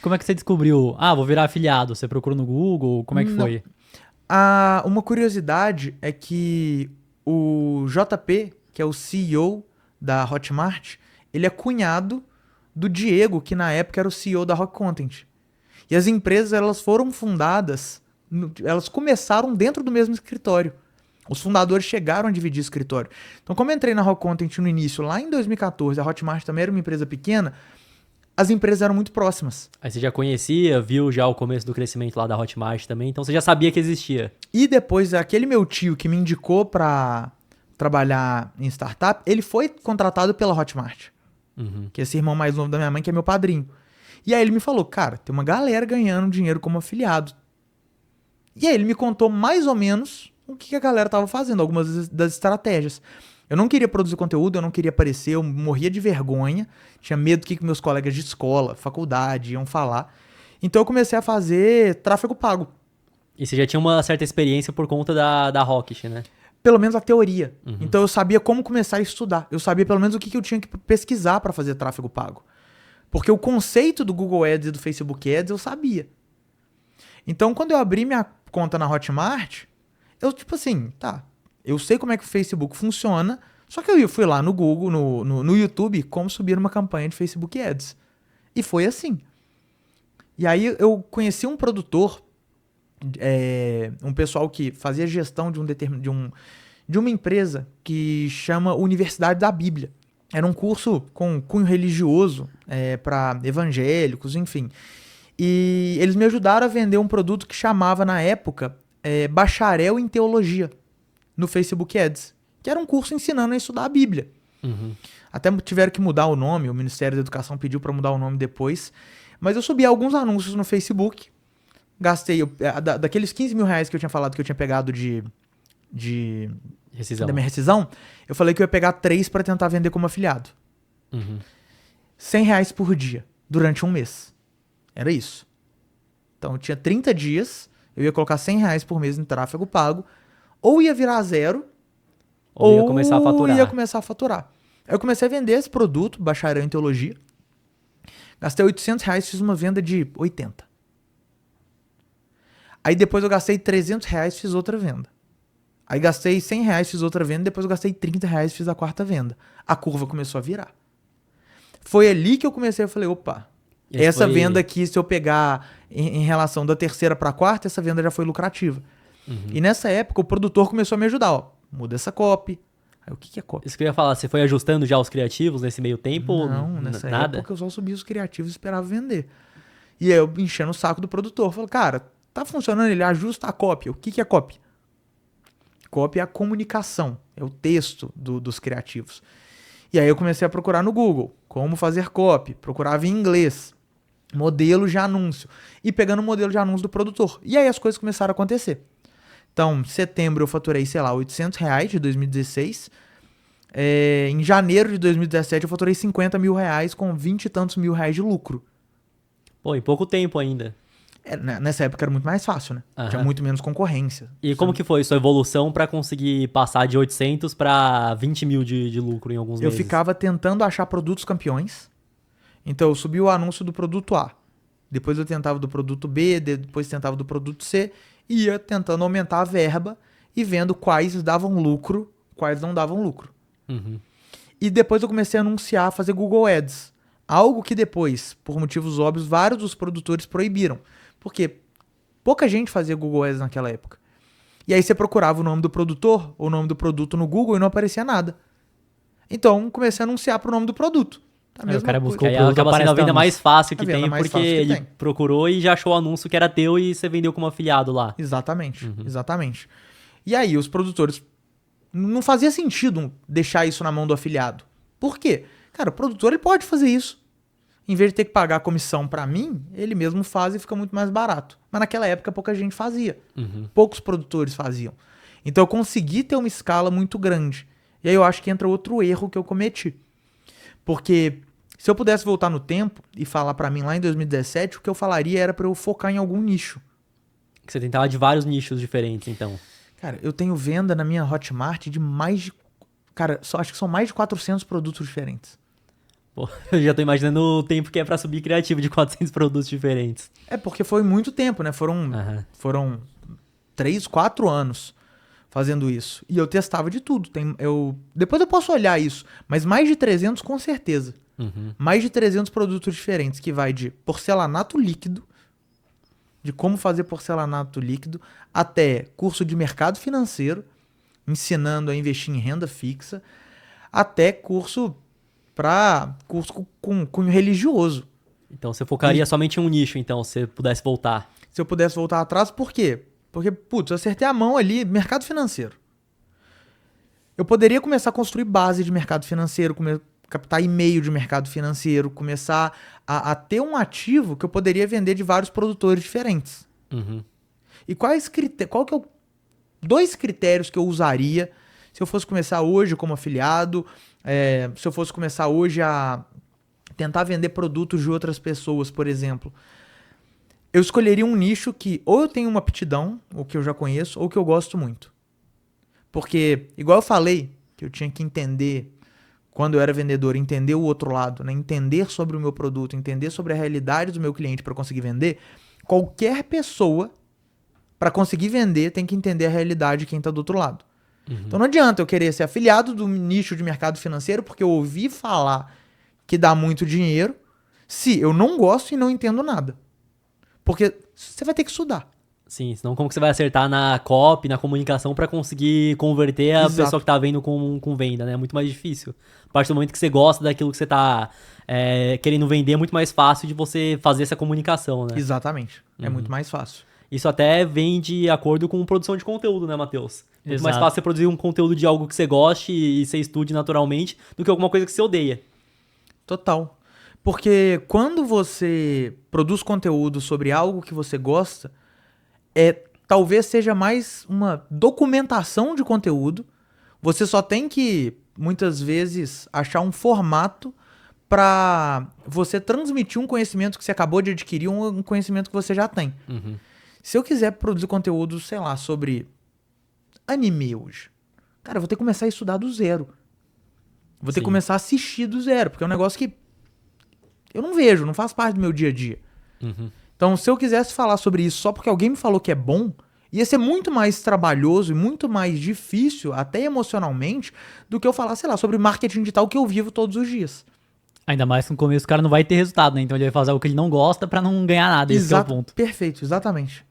como é que você descobriu? Ah, vou virar afiliado. Você procurou no Google? Como é que foi? Uma curiosidade é que o JP, que é o CEO da Hotmart, ele é cunhado do Diego, que na época era o CEO da Rock Content. E as empresas, elas foram fundadas, elas começaram dentro do mesmo escritório. Os fundadores chegaram a dividir escritório. Então, como eu entrei na Rock Content no início, lá em 2014, a Hotmart também era uma empresa pequena, as empresas eram muito próximas. Aí você já conhecia, viu já o começo do crescimento lá da Hotmart também, então você já sabia que existia. E depois, aquele meu tio que me indicou para trabalhar em startup, ele foi contratado pela Hotmart. Uhum. Que é esse irmão mais novo da minha mãe, que é meu padrinho. E aí ele me falou, cara, tem uma galera ganhando dinheiro como afiliado. E aí ele me contou mais ou menos o que a galera tava fazendo, algumas das estratégias. Eu não queria produzir conteúdo, eu não queria aparecer, eu morria de vergonha, tinha medo do que meus colegas de escola, faculdade iam falar. Então eu comecei a fazer tráfego pago. E você já tinha uma certa experiência por conta da Rocket, né? Pelo menos a teoria. Uhum. Então eu sabia como começar a estudar. Eu sabia pelo menos o que eu tinha que pesquisar para fazer tráfego pago. Porque o conceito do Google Ads e do Facebook Ads eu sabia. Então quando eu abri minha conta na Hotmart, eu tipo assim, tá, eu sei como é que o Facebook funciona, só que eu fui lá no Google, no YouTube, como subir uma campanha de Facebook Ads. E foi assim. E aí eu conheci um produtor, um pessoal que fazia gestão de uma empresa que chama Universidade da Bíblia. Era um curso com cunho religioso para evangélicos, enfim. E eles me ajudaram a vender um produto que chamava, na época, Bacharel em Teologia, no Facebook Ads. Que era um curso ensinando a estudar a Bíblia. Uhum. Até tiveram que mudar o nome, o Ministério da Educação pediu para mudar o nome depois. Mas eu subi alguns anúncios no Facebook. Gastei, daqueles 15 mil reais que eu tinha falado que eu tinha pegado Rescisão. da minha rescisão, eu falei que eu ia pegar 3 para tentar vender como afiliado. Uhum. 100 reais por dia, durante um mês. Era isso. Então eu tinha 30 dias, eu ia colocar 100 reais por mês em tráfego pago, ou ia virar zero, Ou ia começar a faturar. ia começar a faturar. Aí eu comecei a vender esse produto, bacharel em teologia. Gastei 800 reais, fiz uma venda de 80. Aí depois eu gastei 300 reais, fiz outra venda. Aí gastei 100 reais, fiz outra venda. Depois eu gastei 30 reais, fiz a quarta venda. A curva começou a virar. Foi ali que eu comecei, eu falei, opa, essa venda aqui, se eu pegar em relação da terceira para a quarta, essa venda já foi lucrativa. Uhum. E nessa época o produtor começou a me ajudar, ó, muda essa copy. Aí o que é copy? Isso que eu ia falar, você foi ajustando já os criativos nesse meio tempo? Não, nessa nada? época eu só subia os criativos e esperava vender. E aí eu enchendo o saco do produtor, falei, cara, tá funcionando, ele ajusta a copy. O que é copy? Copy é a comunicação, é o texto dos criativos. E aí eu comecei a procurar no Google, como fazer copy, procurava em inglês, modelo de anúncio, e pegando o modelo de anúncio do produtor. E aí as coisas começaram a acontecer. Então, em setembro eu faturei, sei lá, 800 reais de 2016. Em janeiro de 2017 eu faturei 50 mil reais com 20 e tantos mil reais de lucro. Pô, em pouco tempo ainda. Nessa época era muito mais fácil, né? Aham. Tinha muito menos concorrência. E como que foi sua evolução pra conseguir passar de 800 pra 20 mil de lucro em alguns Eu meses? ficava tentando achar produtos campeões. Então eu subi o anúncio do produto A. Depois eu tentava do produto B, depois tentava do produto C. E ia tentando aumentar a verba e vendo quais davam lucro, quais não davam lucro. Uhum. E depois eu comecei a anunciar, fazer Google Ads. Algo que depois, por motivos óbvios, vários dos produtores proibiram. Porque pouca gente fazia Google Ads naquela época. E aí você procurava o nome do produtor ou o nome do produto no Google e não aparecia nada. Então comecei a anunciar pro nome do produto. Aí o cara buscou o coisa. produto, acaba sendo a venda mais fácil que A venda tem, mais porque fácil que ele tem. procurou e já achou o anúncio que era teu e você vendeu como afiliado lá. Exatamente, exatamente. E aí os produtores... Não fazia sentido deixar isso na mão do afiliado. Por quê? Cara, o produtor ele pode fazer isso. Em vez de ter que pagar a comissão pra mim, ele mesmo faz e fica muito mais barato. Mas naquela época pouca gente fazia. Uhum. Poucos produtores faziam. Então eu consegui ter uma escala muito grande. E aí eu acho que entra outro erro que eu cometi. Porque se eu pudesse voltar no tempo e falar pra mim lá em 2017, o que eu falaria era pra eu focar em algum nicho. Que você tentava de vários nichos diferentes, então. Cara, eu tenho venda na minha Hotmart de mais de... Cara, acho que são mais de 400 produtos diferentes. Pô, eu já tô imaginando o tempo que é pra subir criativo de 400 produtos diferentes. É porque foi muito tempo, né? Aham. Foram 3, 4 anos fazendo isso. E eu testava de tudo. Depois eu posso olhar isso, mas mais de 300 com certeza. Uhum. Mais de 300 produtos diferentes, que vai de porcelanato líquido, de como fazer porcelanato líquido, até curso de mercado financeiro, ensinando a investir em renda fixa, até curso com cunho religioso. Então você focaria somente em um nicho, então, se você pudesse voltar. Se eu pudesse voltar atrás, por quê? Porque, putz, eu acertei a mão ali, mercado financeiro. Eu poderia começar a construir base de mercado financeiro, captar e-mail de mercado financeiro, começar a ter um ativo que eu poderia vender de vários produtores diferentes. Uhum. E qual que é 2 critérios que eu usaria se eu fosse começar hoje como afiliado, se eu fosse começar hoje a tentar vender produtos de outras pessoas, por exemplo. Eu escolheria um nicho que ou eu tenho uma aptidão, ou que eu já conheço, ou que eu gosto muito. Porque, igual eu falei, que eu tinha que entender, quando eu era vendedor, entender o outro lado, né? Entender sobre o meu produto, entender sobre a realidade do meu cliente para conseguir vender. Qualquer pessoa, para conseguir vender, tem que entender a realidade de quem está do outro lado. Uhum. Então não adianta eu querer ser afiliado do nicho de mercado financeiro porque eu ouvi falar que dá muito dinheiro, se eu não gosto e não entendo nada. Porque você vai ter que estudar. Sim, senão como que você vai acertar na copy, na comunicação pra conseguir converter a Exato. pessoa que tá vendo com venda, né? É muito mais difícil. A partir do momento que você gosta daquilo que você tá querendo vender, é muito mais fácil de você fazer essa comunicação, né? Exatamente. É muito mais fácil. Isso até vem de acordo com produção de conteúdo, né, Matheus? Muito mais Exato. fácil você produzir um conteúdo de algo que você goste e você estude naturalmente do que alguma coisa que você odeia. Total. Porque quando você produz conteúdo sobre algo que você gosta, talvez seja mais uma documentação de conteúdo. Você só tem que, muitas vezes, achar um formato para você transmitir um conhecimento que você acabou de adquirir, um conhecimento que você já tem. Uhum. Se eu quiser produzir conteúdo, sei lá, sobre anime hoje, cara, eu vou ter que começar a estudar do zero. Vou ter que Sim. começar a assistir do zero, porque é um negócio que eu não vejo, não faz parte do meu dia a dia. Uhum. Então, se eu quisesse falar sobre isso só porque alguém me falou que é bom, ia ser muito mais trabalhoso e muito mais difícil, até emocionalmente, do que eu falar, sei lá, sobre marketing digital que eu vivo todos os dias. Ainda mais que no começo o cara não vai ter resultado, né? Então ele vai fazer algo que ele não gosta pra não ganhar nada. Esse que é o ponto. Perfeito, exatamente.